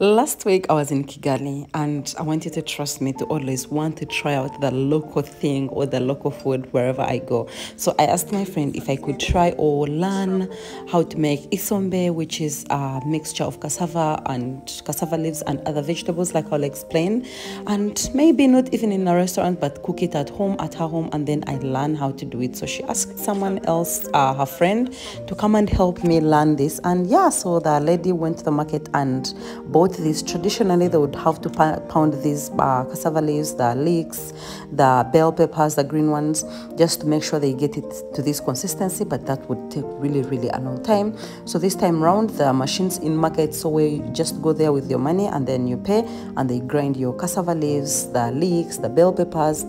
Last week I was in Kigali and I want you to trust me to always want to try out the local thing or the local food wherever I go. So I asked my friend if I could try or learn how to make Isombe, which is a mixture of cassava and cassava leaves and other vegetables, like I'll explain. And maybe not even in a restaurant, but cook it at home, at her home, and then I learn how to do it. So she asked someone else, her friend, to come and help me learn this. And yeah, so the lady went to the market and bought this. Traditionally they would have to pound these cassava leaves, the leeks, the bell peppers, the green ones, just to make sure they get it to this consistency, but that would take really a long time. So this time round the machines in market, so we just go there with your money and then you pay and they grind your cassava leaves, the leeks, the bell peppers.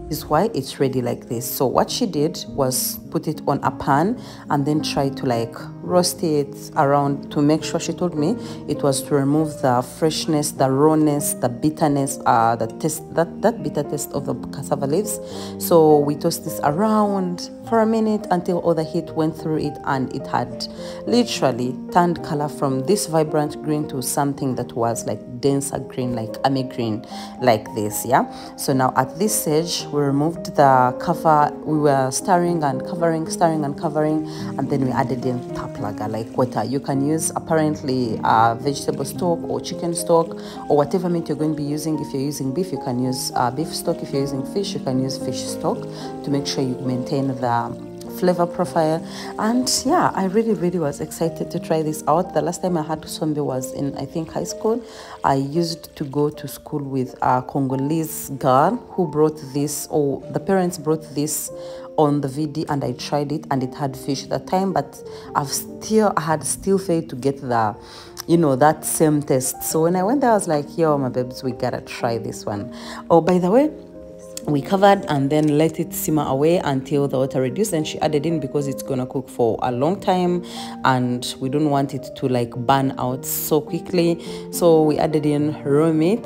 Is why it's ready like this. So what she did was put it on a pan and then try to like roast it around to make sure, she told me it was to remove the freshness, the rawness, the bitterness, the taste, that bitter taste of the cassava leaves. So we toast this around for a minute until all the heat went through it and it had literally turned color from this vibrant green to something that was like denser green, like army green, like this. Yeah, so now at this stage we removed the cover. We were stirring and covering, and then we added in taplaga, like water. You can use apparently vegetable stock or chicken stock or whatever meat you're going to be using. If you're using beef, you can use beef stock. If you're using fish, you can use fish stock to make sure you maintain the flavor profile. And yeah, I really was excited to try this out. The last time I had Isombe was in, I think, high school. I used to go to school with a Congolese girl who brought this, or the parents brought this on the VD, and I tried it and it had fish at the time, but I had still failed to get the, you know, that same taste. So when I went there I was like, yo, my babes, we gotta try this one. Oh, by the way, we covered and then let it simmer away until the water reduced, and she added in because it's gonna cook for a long time and we don't want it to like burn out so quickly. So we added in raw meat.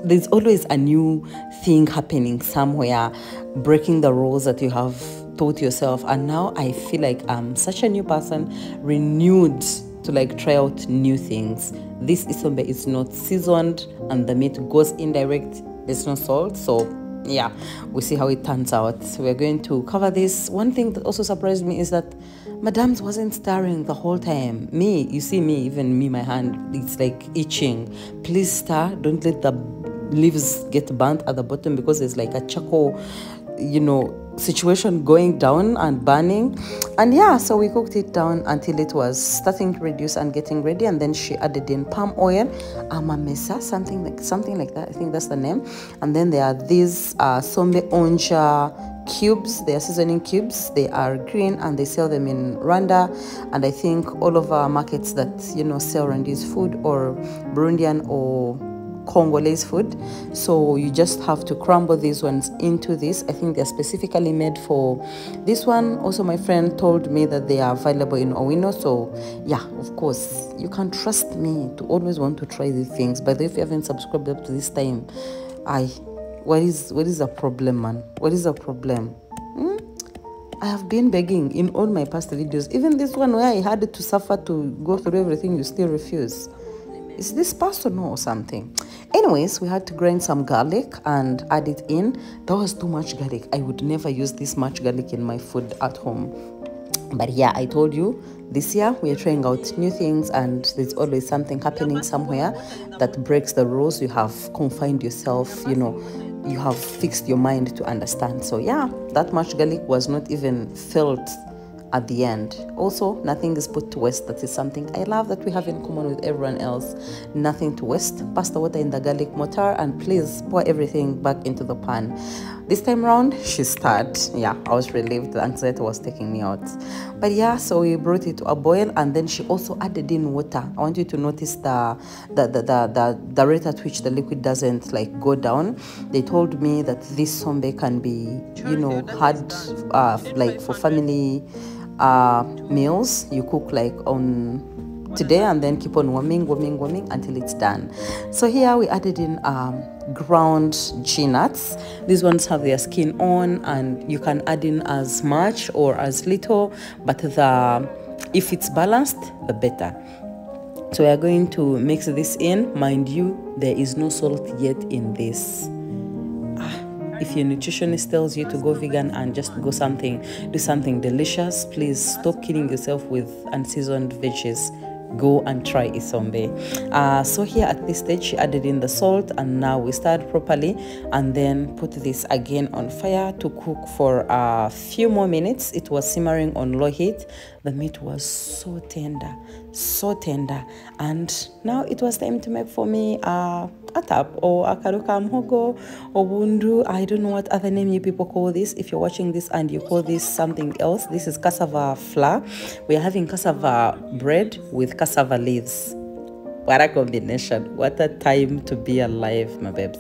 There's always a new thing happening somewhere, breaking the rules that you have taught yourself. And now I feel like I'm such a new person, renewed to like try out new things. This Isombe is not seasoned and the meat goes indirect. There's no salt, so yeah, we'll see how it turns out. We're going to cover this. One thing that also surprised me is that Madame wasn't stirring the whole time. Me, you see me, even me, my hand, it's like itching. Please stir, don't let the leaves get burnt at the bottom, because there's like a charcoal, you know, situation going down and burning. And yeah, so we cooked it down until it was starting to reduce and getting ready, and then she added in palm oil, amamesa, something like that, I think that's the name. And then there are these sombe onja cubes. They are seasoning cubes. They are green and they sell them in Rwanda, and I think all of our markets that, you know, sell Rwandese food or Burundian or Congolese food. So you just have to crumble these ones into this. I think they're specifically made for this one. Also, my friend told me that they are available in Owino. So yeah, of course, you can trust me to always want to try these things. But if you haven't subscribed up to this time, what is the problem, man? What is the problem? I have been begging in all my past videos, even this one where I had to suffer to go through everything, you still refuse. Is this personal or something? Anyways, we had to grind some garlic and add it in. That was too much garlic. I would never use this much garlic in my food at home. But yeah, I told you, this year we are trying out new things, and there's always something happening somewhere that breaks the rules. You have confined yourself, you know, you have fixed your mind to understand. So yeah, that much garlic was not even felt at the end. Also, nothing is put to waste. That is something I love that we have in common with everyone else. Nothing to waste. Pass the water in the garlic mortar and please pour everything back into the pan. This time around, she stirred. Yeah, I was relieved. The anxiety was taking me out. But yeah, so we brought it to a boil, and then she also added in water. I want you to notice the rate at which the liquid doesn't like go down. They told me that this sombe can be, you know, had like for family meals. You cook like on today, and then keep on warming until it's done. So here we added in ground nuts. These ones have their skin on, and you can add in as much or as little, but if it's balanced, the better. So we are going to mix this in. Mind you, there is no salt yet in this. If your nutritionist tells you to go vegan and just do something delicious, please stop killing yourself with unseasoned veggies. Go and try Isombe. So here at this stage, she added in the salt, and now we stirred properly, and then put this again on fire to cook for a few more minutes. It was simmering on low heat. The meat was so tender, and now it was time to make for me a tap or a karuka mhogo or bundu. I don't know what other name you people call this. If you're watching this and you call this something else, this is cassava flour. We are having cassava bread with cassava leaves. What a combination. What a time to be alive, my babes.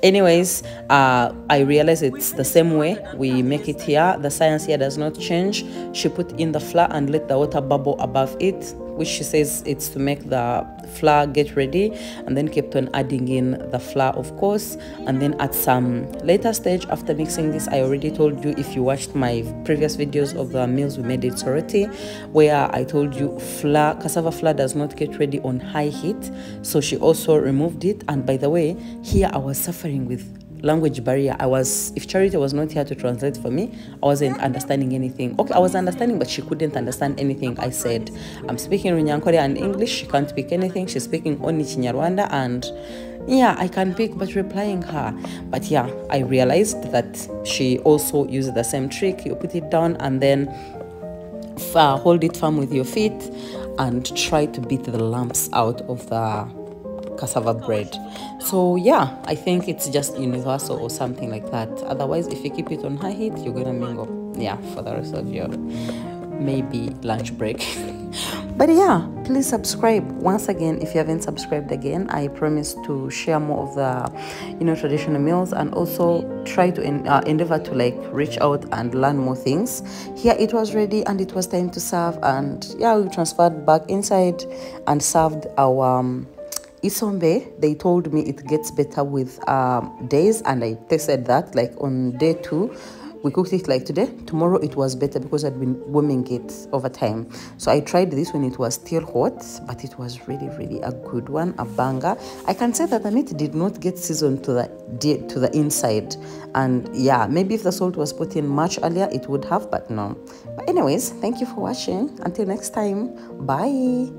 Anyways, I realize it's the same way we make it here. The science here does not change. She put in the flour and let the water bubble above it, which she says it's to make the flour get ready, and then kept on adding in the flour, of course. And then at some later stage after mixing this, I already told you, if you watched my previous videos of the meals we made at Sorority, where I told you cassava flour does not get ready on high heat, so she also removed it. And by the way, here I was suffering with language barrier. If Charity was not here to translate for me, I wasn't understanding anything. Okay, I was understanding, but she couldn't understand anything I said. I'm speaking Runyankore and English. She can't speak anything. She's speaking only Kinyarwanda, and yeah, I can pick but replying her. But yeah, I realized that she also used the same trick. You put it down and then hold it firm with your feet and try to beat the lumps out of the cassava bread. So yeah, I think it's just universal or something like that. Otherwise, if you keep it on high heat, you're gonna mingle, yeah, for the rest of your maybe lunch break. But yeah, please subscribe once again if you haven't subscribed again. I promise to share more of the traditional meals, and also try to endeavor to reach out and learn more things. Here it was ready and it was time to serve, and yeah, we transferred back inside and served our Isombe. They told me it gets better with days, and I tasted that on day 2. We cooked it today. Tomorrow it was better because I'd been warming it over time. So I tried this when it was still hot, but it was really, really a good one, a banger. I can say that the meat did not get seasoned to the inside. And yeah, maybe if the salt was put in much earlier, it would have, but no. But anyways, thank you for watching. Until next time, bye.